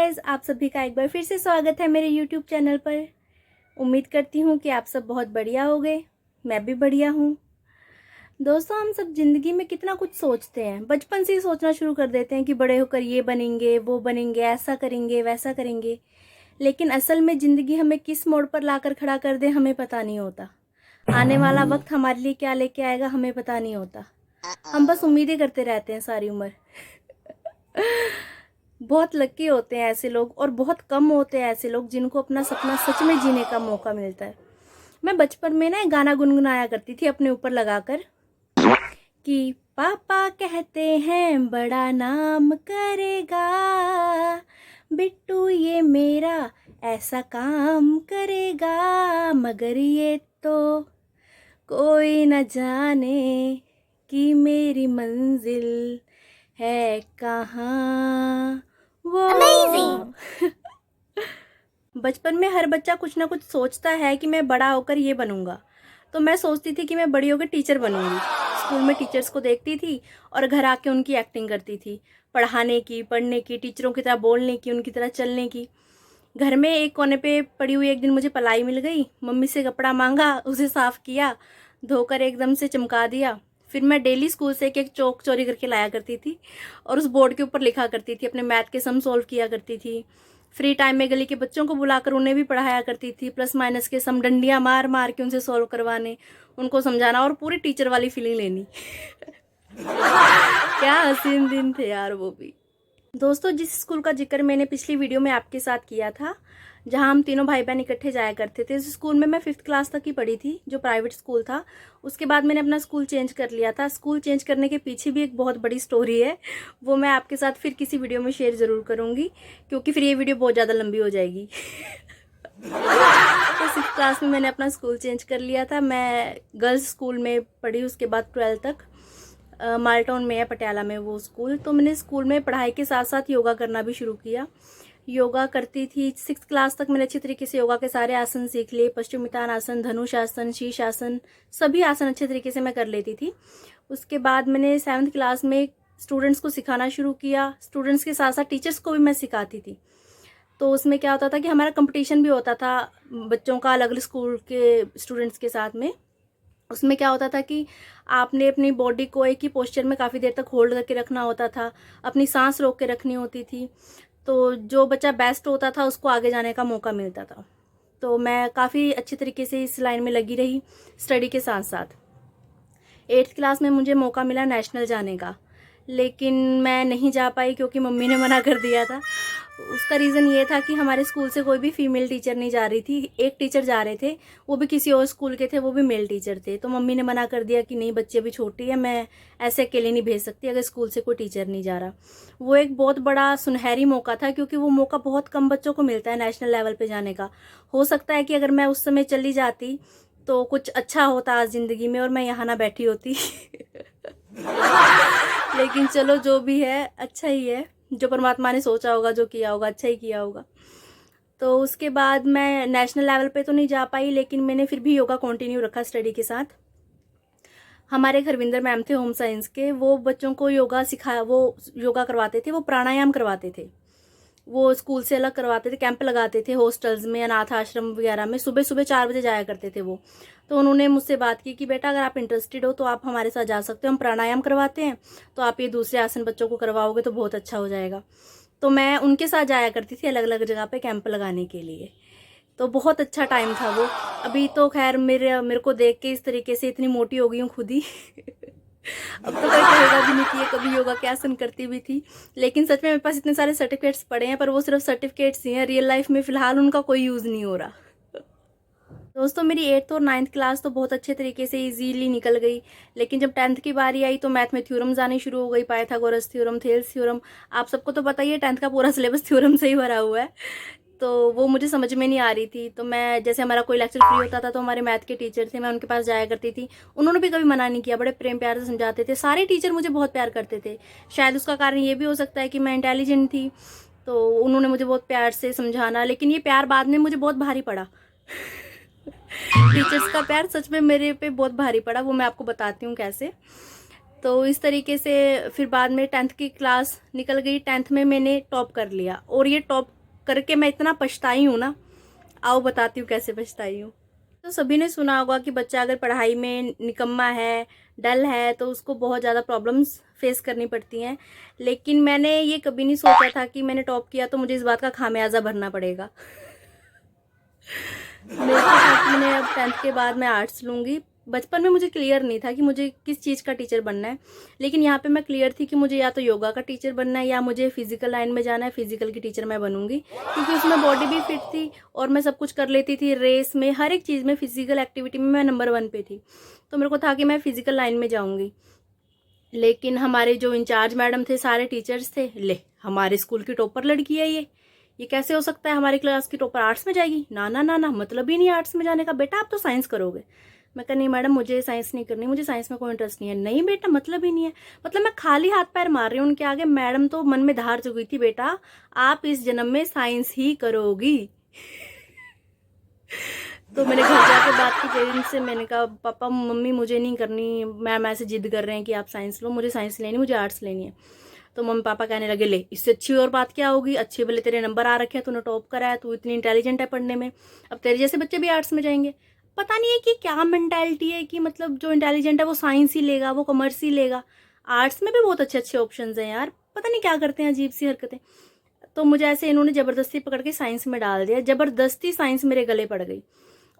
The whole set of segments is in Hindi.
गाइस, आप सभी का एक बार फिर से स्वागत है मेरे यूट्यूब चैनल पर। उम्मीद करती हूँ कि आप सब बहुत बढ़िया होंगे। मैं भी बढ़िया हूँ। दोस्तों, हम सब ज़िंदगी में कितना कुछ सोचते हैं। बचपन से ही सोचना शुरू कर देते हैं कि बड़े होकर ये बनेंगे, वो बनेंगे, ऐसा करेंगे, वैसा करेंगे। लेकिन असल में ज़िंदगी हमें किस मोड़ पर लाकर खड़ा कर दे हमें पता नहीं होता। आने वाला वक्त हमारे लिए क्या लेके आएगा हमें पता नहीं होता। हम बस उम्मीदें करते रहते हैं सारी उम्र। बहुत लकी होते हैं ऐसे लोग, और बहुत कम होते हैं ऐसे लोग जिनको अपना सपना सच में जीने का मौका मिलता है। मैं बचपन में ना एक गाना गुनगुनाया करती थी अपने ऊपर लगाकर कि पापा कहते हैं बड़ा नाम करेगा, बिट्टू ये मेरा ऐसा काम करेगा, मगर ये तो कोई न जाने कि मेरी मंजिल है कहाँ वो। बचपन में हर बच्चा कुछ ना कुछ सोचता है कि मैं बड़ा होकर ये बनूंगा। तो मैं सोचती थी कि मैं बड़ी होकर टीचर बनूंगी। स्कूल में टीचर्स को देखती थी और घर आके उनकी एक्टिंग करती थी, पढ़ाने की, पढ़ने की, टीचरों की तरह बोलने की, उनकी तरह चलने की। घर में एक कोने पे पड़ी हुई एक दिन मुझे पलाई मिल गई। मम्मी से कपड़ा मांगा, उसे साफ़ किया, धोकर एकदम से चमका दिया। फिर मैं डेली स्कूल से एक एक चौक चोरी करके लाया करती थी और उस बोर्ड के ऊपर लिखा करती थी, अपने मैथ के सम सॉल्व किया करती थी। फ्री टाइम में गली के बच्चों को बुलाकर उन्हें भी पढ़ाया करती थी, प्लस माइनस के सम डंडियाँ मार मार के उनसे सॉल्व करवाने, उनको समझाना और पूरी टीचर वाली फीलिंग लेनी। क्या हसीन दिन थे यार वो भी। दोस्तों, जिस स्कूल का जिक्र मैंने पिछली वीडियो में आपके साथ किया था, जहां हम तीनों भाई बहन इकट्ठे जाया करते थे, उस स्कूल में मैं 5th क्लास तक ही पढ़ी थी, जो प्राइवेट स्कूल था। उसके बाद मैंने अपना स्कूल चेंज कर लिया था। स्कूल चेंज करने के पीछे भी एक बहुत बड़ी स्टोरी है, वो मैं आपके साथ फिर किसी वीडियो में शेयर ज़रूर करूँगी, क्योंकि फिर ये वीडियो बहुत ज़्यादा लंबी हो जाएगी। तो 6th क्लास में मैंने अपना स्कूल चेंज कर लिया था। मैं गर्ल्स स्कूल में पढ़ी, उसके बाद 12th तक मालटाउन में है, पटियाला में वो स्कूल। तो मैंने स्कूल में पढ़ाई के साथ साथ योगा करना भी शुरू किया। योगा करती थी 6th क्लास तक। मैंने अच्छी तरीके से योगा के सारे आसन सीख लिए, पश्चिमोत्तान आसन, धनुष आसन, शीश आसन, सभी आसन अच्छे तरीके से मैं कर लेती थी। उसके बाद मैंने 7th क्लास में स्टूडेंट्स को सिखाना शुरू किया। स्टूडेंट्स के साथ साथ टीचर्स को भी मैं सिखाती थी। तो उसमें क्या होता था कि हमारा कंपटीशन भी होता था बच्चों का, अलग अलग स्कूल के स्टूडेंट्स के साथ में। उसमें क्या होता था कि आपने अपनी बॉडी को एक ही पोस्चर में काफ़ी देर तक होल्ड करके रखना होता था, अपनी सांस रोक के रखनी होती थी। तो जो बच्चा बेस्ट होता था उसको आगे जाने का मौका मिलता था। तो मैं काफ़ी अच्छी तरीके से इस लाइन में लगी रही स्टडी के साथ साथ। 8th क्लास में मुझे मौका मिला नेशनल जाने का, लेकिन मैं नहीं जा पाई क्योंकि मम्मी ने मना कर दिया था। उसका रीज़न ये था कि हमारे स्कूल से कोई भी फीमेल टीचर नहीं जा रही थी। एक टीचर जा रहे थे, वो भी किसी और स्कूल के थे, वो भी मेल टीचर थे। तो मम्मी ने मना कर दिया कि नहीं, बच्ची अभी छोटी है, मैं ऐसे अकेले नहीं भेज सकती अगर स्कूल से कोई टीचर नहीं जा रहा। वो एक बहुत बड़ा सुनहरी मौका था, क्योंकि वो मौका बहुत कम बच्चों को मिलता है नेशनल लेवल पर जाने का। हो सकता है कि अगर मैं उस समय चली जाती तो कुछ अच्छा होता आज ज़िंदगी में और मैं यहाँ ना बैठी होती। लेकिन चलो, जो भी है अच्छा ही है। जो परमात्मा ने सोचा होगा, जो किया होगा, अच्छा ही किया होगा। तो उसके बाद मैं नेशनल लेवल पे तो नहीं जा पाई, लेकिन मैंने फिर भी योगा कंटिन्यू रखा स्टडी के साथ। हमारे हरविंदर मैम थे होम साइंस के, वो बच्चों को योगा वो योगा करवाते थे, वो प्राणायाम करवाते थे। वो स्कूल से अलग करवाते थे, कैंप लगाते थे हॉस्टल्स में, अनाथ आश्रम वगैरह में। सुबह सुबह 4 बजे जाया करते थे वो। तो उन्होंने मुझसे बात की कि बेटा, अगर आप इंटरेस्टेड हो तो आप हमारे साथ जा सकते हो, हम प्राणायाम करवाते हैं, तो आप ये दूसरे आसन बच्चों को करवाओगे तो बहुत अच्छा हो जाएगा। तो मैं उनके साथ जाया करती थी अलग अलग जगह पे कैंप लगाने के लिए। तो बहुत अच्छा टाइम था वो। अभी तो खैर मेरे को देख के इस तरीके से इतनी मोटी हो गई हूँ खुद ही। अब तो कोई कहेगा भी नहीं कि ये कभी योगा के आसन करती भी थी। लेकिन सच में मेरे पास इतने सारे सर्टिफिकेट्स पड़े हैं, पर वो सिर्फ सर्टिफिकेट्स ही हैं, रियल लाइफ में फ़िलहाल उनका कोई यूज़ नहीं हो रहा। दोस्तों, मेरी 8th और 9th क्लास तो बहुत अच्छे तरीके से इजीली निकल गई। लेकिन जब 10th की बारी आई तो मैथ में थ्योरम्स आनी शुरू हो गई, पाइथागोरस थ्योरम, थेल्स थ्योरम। आप सबको तो पता ही है 10th का पूरा सिलेबस थ्योरम से ही भरा हुआ है। तो वो मुझे समझ में नहीं आ रही थी। तो मैं, जैसे हमारा कोई लेक्चर फ्री होता था तो हमारे मैथ के टीचर थे, मैं उनके पास जाया करती थी। उन्होंने भी कभी मना नहीं किया, बड़े प्रेम प्यार से समझाते थे। सारे टीचर मुझे बहुत प्यार करते थे। शायद उसका कारण ये भी हो सकता है कि मैं इंटेलिजेंट थी, तो उन्होंने मुझे बहुत प्यार से समझाना। लेकिन ये प्यार बाद में मुझे बहुत भारी पड़ा। टीचर्स का प्यार सच में मेरे पे बहुत भारी पड़ा, वो मैं आपको बताती हूँ कैसे। तो इस तरीके से फिर बाद में 10th की क्लास निकल गई। 10th में मैंने टॉप कर लिया, और ये टॉप करके मैं इतना पछताई हूँ ना, आओ बताती हूँ कैसे पछताई हूँ। तो सभी ने सुना होगा कि बच्चा अगर पढ़ाई में निकम्मा है, डल है, तो उसको बहुत ज़्यादा प्रॉब्लम्स फेस करनी पड़ती हैं। लेकिन मैंने ये कभी नहीं सोचा था कि मैंने टॉप किया तो मुझे इस बात का खामियाजा भरना पड़ेगा। मेरे को था कि मैंने अब 10th के बाद मैं आर्ट्स लूँगी। बचपन में मुझे क्लियर नहीं था कि मुझे किस चीज़ का टीचर बनना है, लेकिन यहाँ पे मैं क्लियर थी कि मुझे या तो योगा का टीचर बनना है या मुझे फिजिकल लाइन में जाना है, फिजिकल की टीचर मैं बनूंगी, क्योंकि उसमें बॉडी भी फिट थी और मैं सब कुछ कर लेती थी। रेस में, हर एक चीज़ में, फिजिकल एक्टिविटी में मैं नंबर 1 पे थी। तो मेरे को था कि मैं फिजिकल लाइन में जाऊँगी। लेकिन हमारे जो इंचार्ज मैडम थे, सारे टीचर्स थे, ले हमारे स्कूल की टॉपर लड़की है ये कैसे हो सकता है, हमारी क्लास की टॉपर आर्ट्स में जाएगी? ना ना ना ना, मतलब ही नहीं आर्ट्स में जाने का, बेटा आप तो साइंस करोगे। मैं कहा नहीं मैडम, मुझे साइंस नहीं करनी, मुझे साइंस में कोई इंटरेस्ट नहीं है। नहीं बेटा, मतलब ही नहीं है। मतलब मैं खाली हाथ पैर मार रही हूँ उनके आगे। मैडम तो मन में धार चुकी थी, बेटा आप इस जन्म में साइंस ही करोगी। तो मैंने घर जाके बात की पेरेंट्स से, मैंने कहा पापा मम्मी मुझे नहीं करनी, मैम ऐसे जिद कर रहे हैं कि आप साइंस लो, मुझे साइंस लेनी, मुझे आर्ट्स लेनी है। तो मम्मी पापा कहने लगे, ले इससे अच्छी और बात क्या होगी, अच्छे भले तेरे नंबर आ रखे हैं, तूने टॉप करा है, तू इतनी इंटेलिजेंट है पढ़ने में, अब तेरे जैसे बच्चे भी आर्ट्स में जाएंगे। पता नहीं है कि क्या मेंटालिटी है कि मतलब जो इंटेलिजेंट है वो साइंस ही लेगा, वो कॉमर्स ही लेगा। आर्ट्स में भी बहुत अच्छे अच्छे ऑप्शन हैं यार, पता नहीं क्या करते हैं, अजीब सी हरकतें। तो मुझे ऐसे इन्होंने ज़बरदस्ती पकड़ के साइंस में डाल दिया, ज़बरदस्ती साइंस मेरे गले पड़ गई।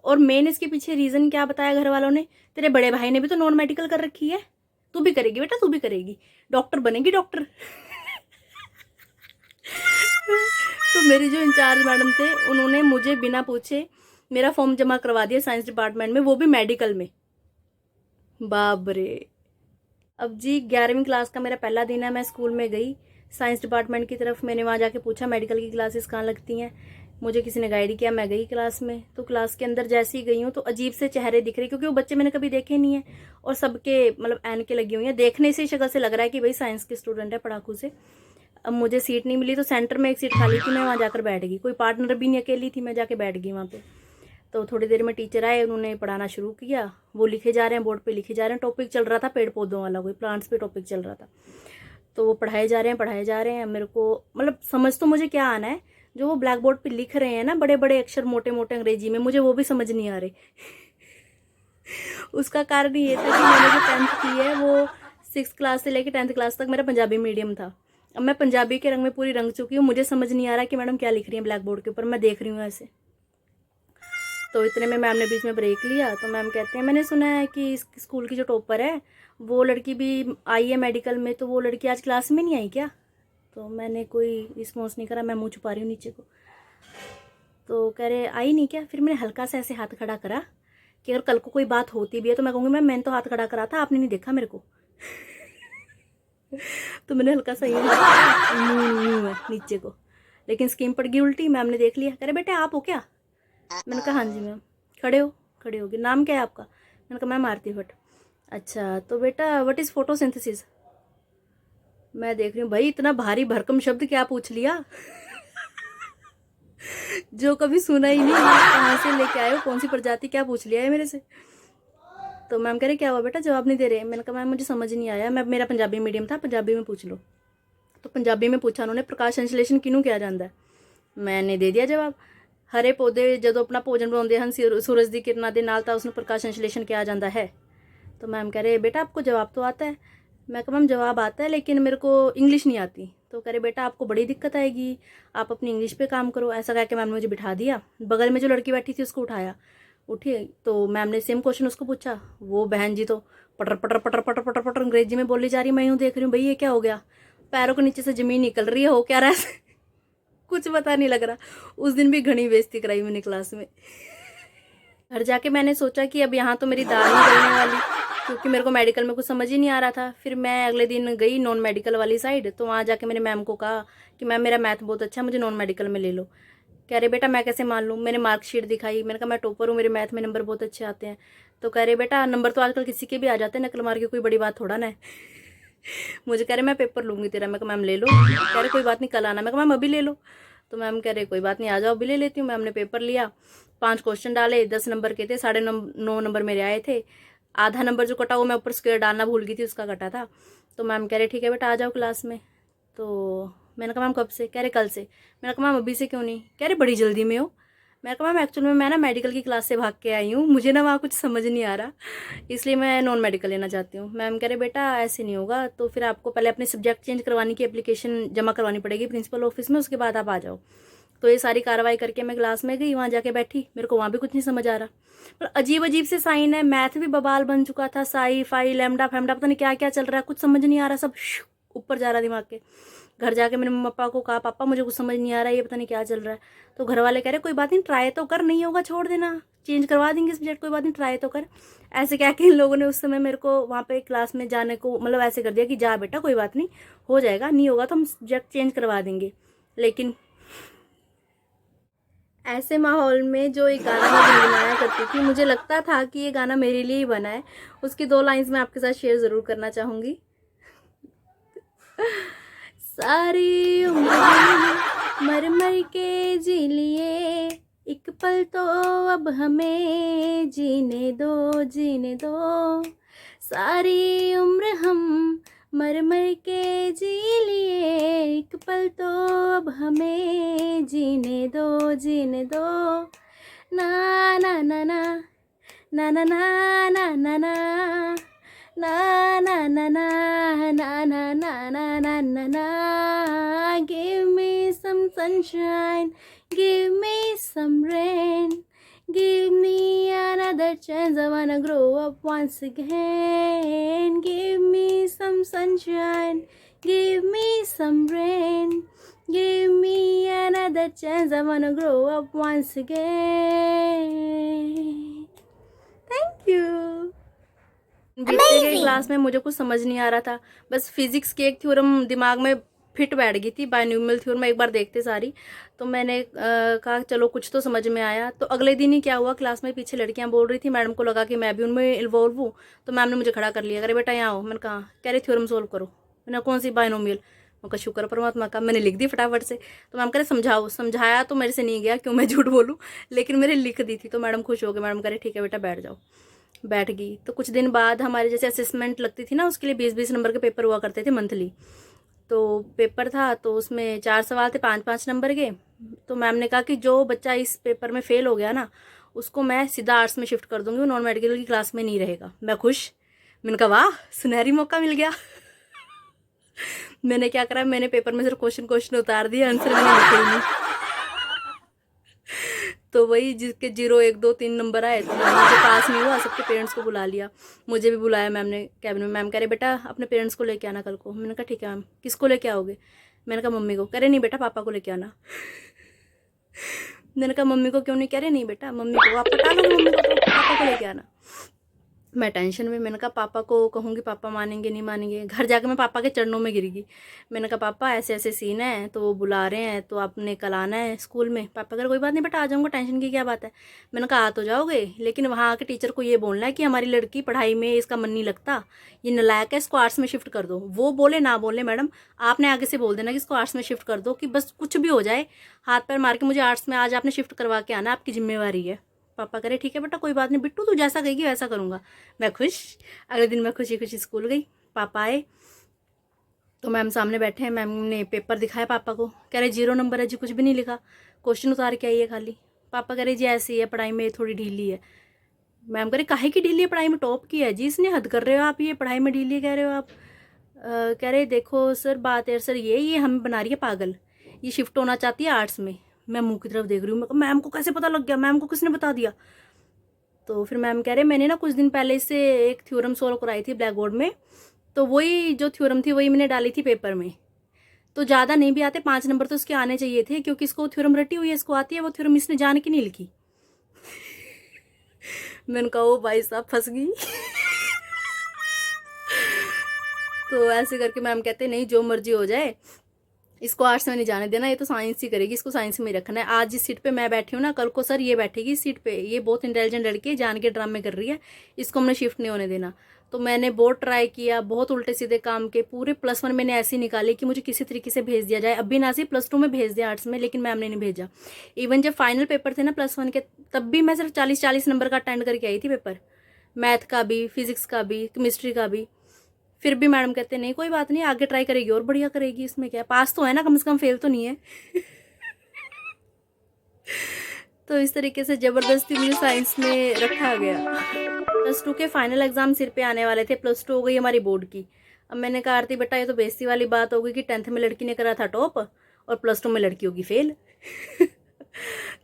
और मेन इसके पीछे रीज़न क्या बताया घर वालों ने, तेरे बड़े भाई ने भी तो नॉन मेडिकल कर रखी है, तू भी करेगी बेटा, तू भी करेगी, डॉक्टर बनेगी डॉक्टर। तो मेरे जो इंचार्ज मैडम थे, उन्होंने मुझे बिना पूछे मेरा फॉर्म जमा करवा दिया साइंस डिपार्टमेंट में, वो भी मेडिकल में। बाप रे। अब जी 11वीं क्लास का मेरा पहला दिन है, मैं स्कूल में गई साइंस डिपार्टमेंट की तरफ। मैंने वहाँ जाके पूछा मेडिकल की क्लासेस कहाँ लगती हैं, मुझे किसी ने गाइड किया, मैं गई क्लास में। तो क्लास के अंदर जैसे ही गई हूँ तो अजीब से चेहरे दिख रहे, क्योंकि वो बच्चे मैंने कभी देखे नहीं है और सबके मतलब ऐनकें लगी हुई हैं, देखने से शक्ल से लग रहा है कि भाई साइंस के स्टूडेंट है पढ़ाकू से। अब मुझे सीट नहीं मिली तो सेंटर में एक सीट खाली थी, मैं वहाँ जाकर बैठ गई, कोई पार्टनर भी नहीं, अकेली थी, मैं जाके बैठ गई वहाँ पे। तो थोड़ी देर में टीचर आए, उन्होंने पढ़ाना शुरू किया, वो लिखे जा रहे हैं बोर्ड पे, लिखे जा रहे हैं, टॉपिक चल रहा था पेड़ पौधों वाला, कोई प्लांट्स पे टॉपिक चल रहा था। तो वो पढ़ाए जा रहे हैं, पढ़ाए जा रहे हैं। मेरे को मतलब समझ तो मुझे क्या आना है, जो वो ब्लैक बोर्ड पे लिख रहे हैं ना बड़े बड़े अक्षर मोटे मोटे अंग्रेजी में, मुझे वो भी समझ नहीं आ रहे। उसका कारण ये था कि मैंने जो 10th की है वो 6th क्लास से लेकर 10th क्लास तक मेरा पंजाबी मीडियम था। अब मैं पंजाबी के रंग में पूरी रंग चुकी हूँ, मुझे समझ नहीं आ रहा कि मैडम क्या लिख रही है ब्लैक बोर्ड के ऊपर, मैं देख रही हूँ ऐसे। तो इतने में मैम ने बीच में ब्रेक लिया, तो मैम कहते हैं मैंने सुना है कि इस स्कूल की जो टॉपर है वो लड़की भी आई है मेडिकल में, तो वो लड़की आज क्लास में नहीं आई क्या? तो मैंने कोई रिस्पॉन्स नहीं करा, मैं मुँह छुपा रही हूँ नीचे को। तो कह रहे आई नहीं क्या? फिर मैंने हल्का सा ऐसे हाथ खड़ा करा कि अगर कल को कोई बात होती भी है तो मैं कहूँगी मैंने तो हाथ खड़ा करा था, आपने नहीं देखा मेरे को। तो मैंने हल्का सा ये मुँह नीचे को, लेकिन स्कीम पड़ गई उल्टी। मैम ने देख लिया, कह रहे बेटे आप हो क्या? मैंने कहा हाँ जी मैम। खड़े हो? खड़े होगी। नाम क्या है आपका? मैंने कहा मैम आरती भट्ट। अच्छा तो बेटा व्हाट इज़ फोटोसिंथेसिस? मैं देख रही हूँ भाई इतना भारी भरकम शब्द क्या पूछ लिया। जो कभी सुना ही नहीं, कहाँ से लेके आए हो, कौन सी प्रजाति, क्या पूछ लिया है मेरे से। तो मैम कह रहे क्या हुआ बेटा, जवाब नहीं दे रहे? मैंने कहा मैम मुझे समझ नहीं आया, मैं मेरा पंजाबी मीडियम था, पंजाबी में पूछ लो। तो पंजाबी में पूछा उन्होंने, प्रकाश संश्लेषण किनू किया जाता है? मैंने दे दिया जवाब, हरे पौधे जो अपना भोजन बनाते हैं सूरज की किरणों के नाल, उसमें प्रकाश संश्लेषण किया जाता है। तो मैम कह रहे बेटा आपको जवाब तो आता है। मैं कहा मैम जवाब आता है लेकिन मेरे को इंग्लिश नहीं आती। तो कह रहे बेटा आपको बड़ी दिक्कत आएगी, आप अपनी इंग्लिश पे काम करो। ऐसा कह के मैम ने मुझे बिठा दिया, बगल में जो लड़की बैठी थी उसको उठाया, उठी। तो मैम ने सेम क्वेश्चन उसको पूछा, वो बहन जी तो पटर पटर पटर पटर पटर पटर अंग्रेजी में बोली जा रही। मैं यूँ देख रही हूँ भाई ये क्या हो गया, पैरों के नीचे से ज़मीन निकल रही है, हो क्या रहा है। कुछ पता नहीं लग रहा। उस दिन भी घनी बेइज्जती कराई मैंने क्लास में। घर जाके मैंने सोचा कि अब यहाँ तो मेरी दाल नहीं गलने वाली, क्योंकि मेरे को मेडिकल में कुछ समझ ही नहीं आ रहा था। फिर मैं अगले दिन गई नॉन मेडिकल वाली साइड, तो वहाँ जाके मैंने मैम को कहा कि मैम मेरा मैथ बहुत अच्छा है, मुझे नॉन मेडिकल में ले लो। कह रहे बेटा मैं कैसे मान लूँ? मैंने मार्कशीट दिखाई, मैंने कहा मैं टॉपर हूँ, मेरे मैथ में नंबर बहुत अच्छे आते हैं। तो कह रहे बेटा नंबर तो आजकल किसी के भी आ जाते हैं, नकल मार के कोई बड़ी बात थोड़ा ना है। मुझे कह रहे मैं पेपर लूँगी तेरा। मैं कहा मैम ले लो। कह रहे कोई बात नहीं कल आना। मैं कहा मैम अभी ले लो। तो मैम कह रहे कोई बात नहीं आ जाओ अभी ले लेती हूँ। मैम ने पेपर लिया, 5 क्वेश्चन डाले, 10 नंबर के थे, 9.5 नंबर मेरे आए थे। आधा नंबर जो कटा वो मैं ऊपर स्क्वायर डालना भूल गई थी, उसका कटा था। तो मैम कह रहे ठीक है बेटा आ जाओ क्लास में। तो मैंने कहा मैम कब से? कह रहे कल से। मैंने कहा मैम अभी से क्यों नहीं? कह रहे बड़ी जल्दी में हो। मैंने कहा मैम एक्चुअल में मैं ना मेडिकल की क्लास से भाग के आई हूँ, मुझे ना वहाँ कुछ समझ नहीं आ रहा, इसलिए मैं नॉन मेडिकल लेना चाहती हूँ। मैम कह रहे बेटा ऐसे नहीं होगा, तो फिर आपको पहले अपने सब्जेक्ट चेंज करवाने की एप्लीकेशन जमा करवानी पड़ेगी प्रिंसिपल ऑफिस में, उसके बाद आप आ जाओ। तो ये सारी कार्रवाई करके मैं क्लास में गई, वहाँ जाके बैठी, मेरे को वहाँ भी कुछ नहीं समझ आ रहा। पर अजीब अजीब से साइन है, मैथ भी बवाल बन चुका था, साई फाई लैम्डा फैम्डा पता नहीं क्या क्या चल रहा है, कुछ समझ नहीं आ रहा, सब ऊपर जा रहा दिमाग के। घर जाके मैंने मम्मा पापा को कहा पापा मुझे कुछ समझ नहीं आ रहा है, ये पता नहीं क्या चल रहा है। तो घर वाले कह रहे कोई बात नहीं, ट्राई तो कर, नहीं होगा छोड़ देना, चेंज करवा देंगे सब्जेक्ट, कोई बात नहीं ट्राई तो कर। ऐसे कह के इन लोगों ने उस समय मेरे को वहाँ पे क्लास में जाने को मतलब ऐसे कर दिया कि जा बेटा कोई बात नहीं, हो जाएगा, नहीं होगा तो हम सब्जेक्ट चेंज करवा देंगे। लेकिन ऐसे माहौल में जो एक गाना मैं गुनगुनाया करती थी, मुझे लगता था कि ये गाना मेरे लिए ही बना है। उसकी 2 लाइन्स मैं आपके साथ शेयर ज़रूर करना चाहूँगी। सारी उम्र मर मर के जी लिए, एक पल तो अब हमें जीने दो, जीने दो। सारी उम्र हम मर मर के जी लिए, एक पल तो अब हमें जीने दो, जीने दो। ना ना ना ना ना ना ना ना ना ना na na na na na na na na na na na. Give me some sunshine, give me some rain, give me another chance, I wanna grow up once again. Give me some sunshine, give me some rain, give me another chance, I wanna grow up once again. Thank you. बीतते गए क्लास में मुझे कुछ समझ नहीं आ रहा था, बस फिजिक्स की एक थ्योरम दिमाग में फिट बैठ गई थी, बायन्यूमल थ्योरम, एक बार देखते सारी। तो मैंने कहा चलो कुछ तो समझ में आया। तो अगले दिन ही क्या हुआ, क्लास में पीछे लड़कियां बोल रही थी, मैडम को लगा कि मैं भी उनमें इन्वॉल्व हूँ, तो मैम ने मुझे खड़ा कर लिया, अरे बेटा यहाँ आओ। मैंने कहा कह रही थ्योरम सोल्व करो। मैंने कौन सी बायनोमियल? उनका शुक्र परमात्मा का, मैंने लिख दी फटाफट से। तो मैम कह रहे समझाओ। समझाया तो मेरे से नहीं गया, क्यों मैं झूठ बोलूँ, लेकिन मैंने लिख दी थी। तो मैडम खुश हो गए, मैडम कह रहे ठीक है बेटा बैठ जाओ। बैठ गई। तो कुछ दिन बाद हमारे जैसे असेसमेंट लगती थी ना, उसके लिए 20-20 नंबर के पेपर हुआ करते थे मंथली। तो पेपर था, तो उसमें 4 सवाल थे, 5-5 नंबर के। तो मैम ने कहा कि जो बच्चा इस पेपर में फेल हो गया ना, उसको मैं सीधा आर्ट्स में शिफ्ट कर दूंगी, वो नॉन मेडिकल की क्लास में नहीं रहेगा। मैं खुश, मैंने कहा वाह सुनहरी मौका मिल गया। मैंने क्या करा, मैंने पेपर में सिर्फ क्वेश्चन उतार दिए, आंसर मैंने लिखे ही नहीं। तो वही जिसके 0, 1, 2, 3 नंबर आए, तो मैम मुझे पास नहीं हुआ, सबके पेरेंट्स को बुला लिया। मुझे भी बुलाया मैम ने कैबिन में। मैम कह रहे बेटा अपने पेरेंट्स को लेके आना कल को। मैंने कहा ठीक है मैम। किसको लेके आओगे? मैंने कहा मम्मी को। कह रहे नहीं बेटा पापा को लेके आना। मैंने कहा मम्मी को क्यों नहीं? कह रहे नहीं बेटा मम्मी को, आप पटा लोगे मम्मी को, तो पापा को लेके आना। मैं टेंशन में, मैंने कहा पापा को कहूँगी पापा मानेंगे नहीं मानेंगे। घर जाके मैं पापा के चरणों में गिर गई। मैंने कहा पापा ऐसे ऐसे सीन है, तो वो बुला रहे हैं, तो आपने कल आना है स्कूल में। पापा कह रहे कोई बात नहीं बेटा आ जाऊँगा, टेंशन की क्या बात है। मैंने कहा आ तो जाओगे, लेकिन वहाँ आके टीचर को ये बोलना है कि हमारी लड़की पढ़ाई में इसका मन नहीं लगता, ये नालायक है, इसको आर्ट्स में शिफ्ट कर दो। वो बोले ना बोले मैडम, आपने आगे से बोल देना कि इसको आर्ट्स में शिफ्ट कर दो, कि बस कुछ भी हो जाए हाथ पैर मार के मुझे आर्ट्स में आज आपने शिफ्ट करवा के आना, आपकी जिम्मेवारी है। पापा करे ठीक है बेटा कोई बात नहीं, बिट्टू तू जैसा कहेगी वैसा करूँगा। मैं खुश। अगले दिन मैं खुशी खुशी स्कूल गई। पापा आए तो मैम सामने बैठे हैं, मैम ने पेपर दिखाया पापा को। कह रहे 0 नंबर है जी, कुछ भी नहीं लिखा, क्वेश्चन उतार के आई है खाली। पापा कह रहे जी ऐसी है, पढ़ाई में थोड़ी ढीली है। मैम कह रहे काहे की ढीली है, पढ़ाई में टॉप की है जी इसने, हद कर रहे हो आप, ये पढ़ाई में ढीली कह रहे हो आप। कह रहे देखो सर बात है सर ये हमें बना रही है पागल, ये शिफ्ट होना चाहती है आर्ट्स में। मैं मुंह की तरफ देख रही हूँ, मैम को कैसे पता लग गया, मैम को किसने बता दिया? तो फिर मैम कह रहे मैंने ना कुछ दिन पहले इससे एक थ्योरम सोल्व कराई थी ब्लैक बोर्ड में, तो वही जो थ्योरम थी वही मैंने डाली थी पेपर में। तो ज़्यादा नहीं भी आते, 5 नंबर तो उसके आने चाहिए थे, क्योंकि इसको थ्योरम रटी हुई है, इसको आती है, वो थ्योरम इसने जान के नहीं लिखी। मैंने कहा ओ भाई साहब फंस गई। तो ऐसे करके मैम कहते नहीं जो मर्जी हो जाए, इसको आर्ट्स में नहीं जाने देना, ये तो साइंस ही करेगी, इसको साइंस में रखना है। आज जिस सीट पे मैं बैठी हूँ ना, कल को सर ये बैठेगी इस सीट पे, ये बहुत इंटेलिजेंट लड़की है, जान के ड्रामे कर रही है, इसको हमने शिफ्ट नहीं होने देना। तो मैंने बहुत ट्राई किया, बहुत उल्टे सीधे काम के, पूरे +1 मैंने ऐसी निकाली कि मुझे किसी तरीके से भेज दिया जाए। अभी ना सी +2 में भेज दिया आर्ट्स में, लेकिन मैम ने नहीं भेजा। इवन जब फाइनल पेपर थे ना +1 के, तब भी मैं सिर्फ 40-40 नंबर का अटेंड करके आई थी पेपर, मैथ का भी, फिजिक्स का भी, केमिस्ट्री का भी। फिर भी मैडम कहते नहीं कोई बात नहीं, आगे ट्राई करेगी और बढ़िया करेगी, इसमें क्या, पास तो है ना, कम से कम फेल तो नहीं है। तो इस तरीके से ज़बरदस्ती मुझे साइंस में रखा गया। +2 के फाइनल एग्ज़ाम सिर पे आने वाले थे, +2 हो गई हमारी बोर्ड की। अब मैंने कहा आरती बेटा ये तो बेइज्जती वाली बात होगी कि 10th में लड़की ने करा था टॉप और +2 में लड़की होगी फेल।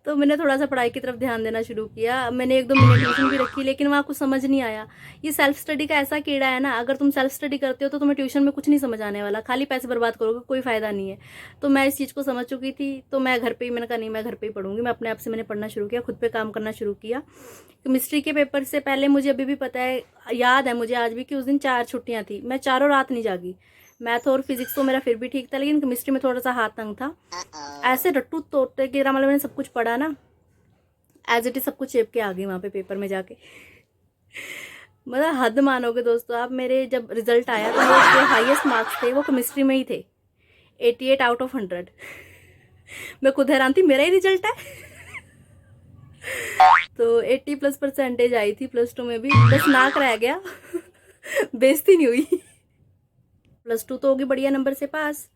तो मैंने थोड़ा सा पढ़ाई की तरफ ध्यान देना शुरू किया। मैंने 1-2 महीने ट्यूशन भी रखी, लेकिन वहाँ कुछ समझ नहीं आया। ये सेल्फ स्टडी का ऐसा कीड़ा है ना, अगर तुम सेल्फ स्टडी करते हो तो तुम्हें ट्यूशन में कुछ नहीं समझ आने वाला, खाली पैसे बर्बाद करोगे, कोई फ़ायदा नहीं है। तो मैं इस चीज़ को समझ चुकी थी, तो मैं घर पे ही, मैंने कहा नहीं मैं घर पे ही पढ़ूंगी। मैं अपने आप से मैंने पढ़ना शुरू किया, खुद पे काम करना शुरू किया। केमिस्ट्री के पेपर से पहले मुझे अभी भी पता है, याद है मुझे आज भी, कि उस दिन 4 छुट्टियाँ थी, मैं चारों रात नहीं जागी। मैथ और फिजिक्स तो मेरा फिर भी ठीक था, लेकिन केमिस्ट्री में थोड़ा सा हाथ तंग था। ऐसे रट्टू तोड़ते की तरह मतलब मैंने सब कुछ पढ़ा ना, एज इट इज सब कुछ चेप के आ गई वहाँ पे पेपर में जाके। मतलब हद मानोगे दोस्तों आप, मेरे जब रिजल्ट आया तो मेरे जो हाईएस्ट मार्क्स थे वो केमिस्ट्री में ही थे, 88 आउट ऑफ 100। मैं खुद हैरान थी, मेरा ही रिजल्ट है। तो 80+ % आई थी +2 में भी, बस नाक रह गया। बेइज्जती नहीं हुई। +2 तो होगी बढ़िया नंबर से पास।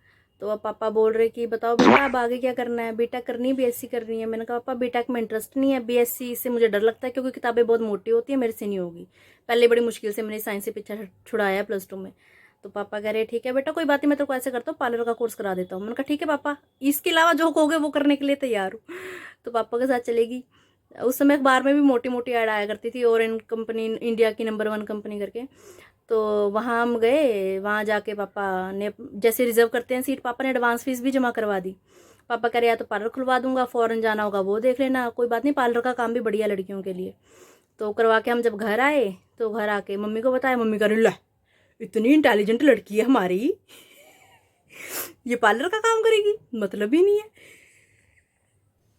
तो अब पापा बोल रहे कि बताओ बेटा अब आगे क्या करना है, बीटेक करनी है बीएससी करनी है। मैंने कहा पापा बीटेक में इंटरेस्ट नहीं है, बीएससी से मुझे डर लगता है क्योंकि किताबें बहुत मोटी होती है, मेरे से नहीं होगी। पहले बड़ी मुश्किल से मैंने साइंस से पीछा छुड़ाया है +2 में। तो पापा कह रहे ठीक है बेटा कोई बात नहीं, मैं तेरे को ऐसे करता हूँ पार्लर का कोर्स करा देता हूँ। मैंने कहा ठीक है पापा, इसके अलावा जो कहोगे वो करने के लिए तैयार हूँ। तो पापा के साथ चलेगी। उस समय अखबार में भी मोटी मोटी ऐड आया करती थी, और इन कंपनी इंडिया की नंबर 1 कंपनी करके। तो वहाँ हम गए, वहाँ जाके पापा ने जैसे रिजर्व करते हैं सीट, पापा ने एडवांस फीस भी जमा करवा दी। पापा कह रहे या तो पार्लर खुलवा दूंगा, फ़ॉरन जाना होगा वो देख लेना, कोई बात नहीं, पार्लर का काम भी बढ़िया लड़कियों के लिए। तो करवा के हम जब घर आए तो घर आके मम्मी को बताया, मम्मी कह रही ला इतनी इंटेलिजेंट लड़की है हमारी, ये पार्लर का काम करेगी, मतलब ही नहीं है।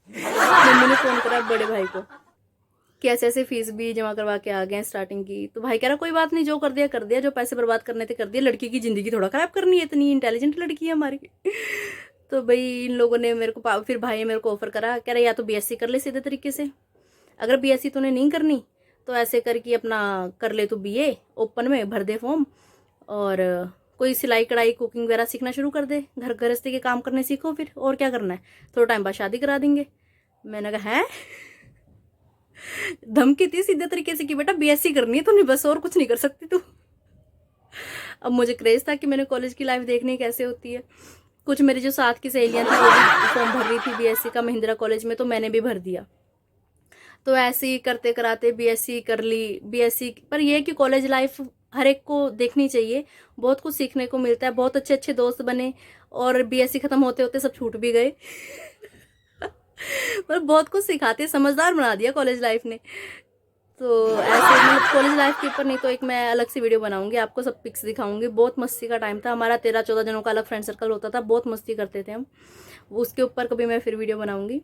मम्मी ने फ़ोन करा बड़े भाई को कि ऐसे ऐसे फीस भी जमा करवा के आ गए स्टार्टिंग की। तो भाई कह रहा कोई बात नहीं, जो कर दिया कर दिया, जो पैसे बर्बाद करने थे कर दिया, लड़की की ज़िंदगी थोड़ा ख़राब करनी है, इतनी इंटेलिजेंट लड़की है हमारी। तो भाई इन लोगों ने मेरे को, फिर भाई ने मेरे को ऑफर करा, कह रहा या तो बीएससी कर ले सीधे तरीके से, अगर बीएससी तूने नहीं करनी तो ऐसे करके अपना कर ले, तो बीए ओपन में भर दे फॉर्म, और कोई सिलाई कढ़ाई कुकिंग वगैरह सीखना शुरू कर दे, घर गृहस्थी के काम करने सीखो, फिर और क्या करना है, थोड़ा टाइम बाद शादी करा देंगे। मैंने कहा है, धमकी थी सीधे तरीके से कि बेटा बीएससी करनी है तूने, बस और कुछ नहीं कर सकती तू। अब मुझे क्रेज था कि मैंने कॉलेज की लाइफ देखनी कैसे होती है। कुछ मेरी जो साथ की सहेलियां थी वो भी फॉर्म भर रही थी बीएससी का महिंद्रा कॉलेज में, तो मैंने भी भर दिया। तो ऐसे ही करते कराते बीएससी कर ली। बीएससी पर यह है कि कॉलेज लाइफ हर एक को देखनी चाहिए, बहुत कुछ सीखने को मिलता है, बहुत अच्छे अच्छे दोस्त बने, और बीएससी खत्म होते होते सब छूट भी गए। पर बहुत कुछ सिखाते, समझदार बना दिया कॉलेज लाइफ ने। तो ऐसे मतलब कॉलेज लाइफ के ऊपर नहीं तो एक मैं अलग सी वीडियो बनाऊंगी, आपको सब पिक्स दिखाऊंगी। बहुत मस्ती का टाइम था हमारा, 13-14 जनों का अलग फ्रेंड सर्कल होता था, बहुत मस्ती करते थे हम। उसके ऊपर कभी मैं फिर वीडियो बनाऊंगी।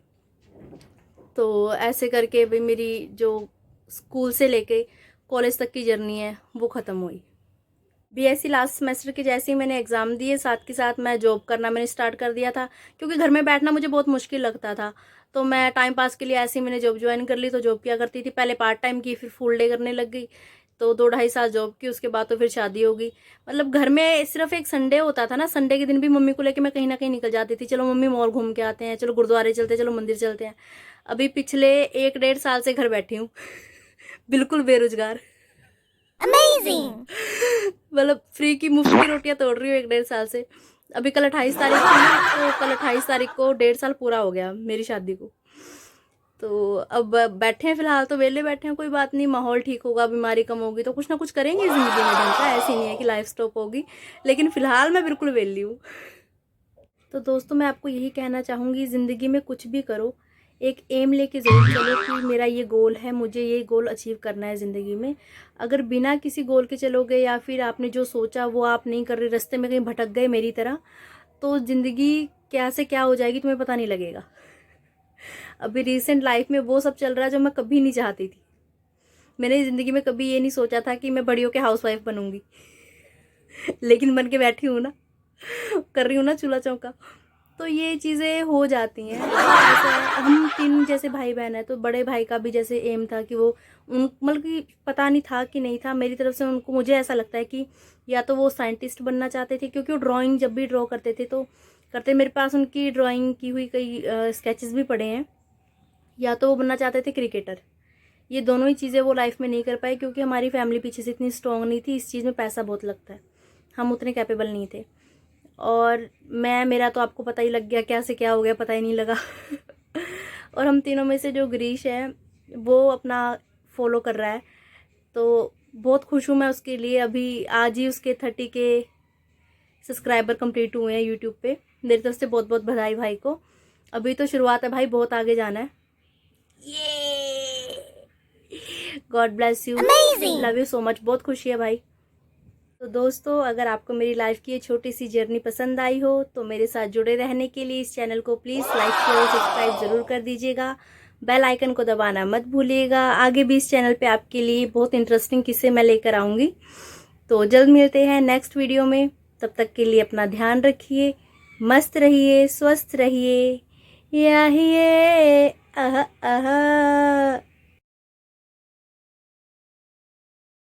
तो ऐसे करके भी मेरी जो स्कूल से लेके कॉलेज तक की जर्नी है वो ख़त्म हुई। बीएससी लास्ट सेमेस्टर के जैसे ही मैंने एग्ज़ाम दिए, साथ के साथ मैं जॉब करना मैंने स्टार्ट कर दिया था, क्योंकि घर में बैठना मुझे बहुत मुश्किल लगता था। तो मैं टाइम पास के लिए ऐसे ही मैंने जॉब ज्वाइन कर ली। तो जॉब किया करती थी, पहले पार्ट टाइम की, फिर फुल डे करने लग गई। तो 2-2.5 साल जॉब की, उसके बाद तो फिर शादी हो गई। मतलब घर में सिर्फ एक संडे होता था ना, संडे के दिन भी मम्मी को लेके मैं कहीं ना कहीं निकल जाती थी, चलो मम्मी मॉल घूम के आते हैं, चलो गुरुद्वारे चलते हैं, चलो मंदिर चलते हैं। अभी पिछले 1-1.5 साल से घर बैठी हूँ। बिल्कुल बेरोजगार। अमेजिंग। मतलब फ्री की मुफ्त की रोटियां तोड़ रही हूँ 1-1.5 साल से। अभी कल 28 तारीख थी ना, तो कल 28 तारीख को 1.5 साल पूरा हो गया मेरी शादी को। तो अब बैठे हैं फिलहाल, तो वेले बैठे हैं, कोई बात नहीं, माहौल ठीक होगा, बीमारी कम होगी तो कुछ ना कुछ करेंगे जिंदगी में ढंग का, ऐसी नहीं है कि लाइफ स्टॉप होगी। लेकिन फिलहाल मैं बिल्कुल वेली हूँ। तो दोस्तों मैं आपको यही कहना चाहूँगी, ज़िंदगी में कुछ भी करो, एक एम लेके ज़रूर चलो कि मेरा ये गोल है, मुझे ये गोल अचीव करना है ज़िंदगी में। अगर बिना किसी गोल के चलोगे, या फिर आपने जो सोचा वो आप नहीं कर रहे, रास्ते में कहीं भटक गए मेरी तरह, तो ज़िंदगी क्या से क्या हो जाएगी तुम्हें पता नहीं लगेगा। अभी रिसेंट लाइफ में वो सब चल रहा है जो मैं कभी नहीं चाहती थी। मैंने ज़िंदगी में कभी ये नहीं सोचा था कि मैं बड़ी होकर हाउसवाइफ बनूंगी। लेकिन बन के बैठी हूँ ना, कर रही हूँ ना चूल्हा चौका। तो ये चीज़ें हो जाती हैं। जैसे हम 3 जैसे भाई बहन हैं, तो बड़े भाई का भी जैसे एम था कि वो उन मतलब कि पता नहीं था कि नहीं था, मेरी तरफ से उनको, मुझे ऐसा लगता है कि या तो वो साइंटिस्ट बनना चाहते थे, क्योंकि वो ड्राइंग जब भी ड्रॉ करते थे तो करते, मेरे पास उनकी ड्राइंग की हुई कई स्केचेस भी पड़े हैं। या तो वो बनना चाहते थे क्रिकेटर। ये दोनों ही चीज़ें वो लाइफ में नहीं कर पाए, क्योंकि हमारी फैमिली पीछे से इतनी स्ट्रॉन्ग नहीं थी। इस चीज़ में पैसा बहुत लगता है, हम उतने कैपेबल नहीं थे। और मेरा तो आपको पता ही लग गया, क्या से क्या हो गया पता ही नहीं लगा। और हम तीनों में से जो गिरीश है वो अपना फॉलो कर रहा है, तो बहुत खुश हूँ मैं उसके लिए। अभी आज ही उसके 30 के सब्सक्राइबर कंप्लीट हुए हैं यूट्यूब पे। मेरी तरफ से बहुत बहुत बधाई भाई को। अभी तो शुरुआत है भाई, बहुत आगे जाना है। God bless you, love you so much. बहुत खुशी है भाई। तो दोस्तों, अगर आपको मेरी लाइफ की ये छोटी सी जर्नी पसंद आई हो तो मेरे साथ जुड़े रहने के लिए इस चैनल को प्लीज़ लाइक शेयर और सब्सक्राइब ज़रूर कर दीजिएगा। बेल आइकन को दबाना मत भूलिएगा। आगे भी इस चैनल पे आपके लिए बहुत इंटरेस्टिंग किस्से मैं लेकर आऊँगी। तो जल्द मिलते हैं नेक्स्ट वीडियो में। तब तक के लिए अपना ध्यान रखिए, मस्त रहिए, स्वस्थ रहिए। याहिए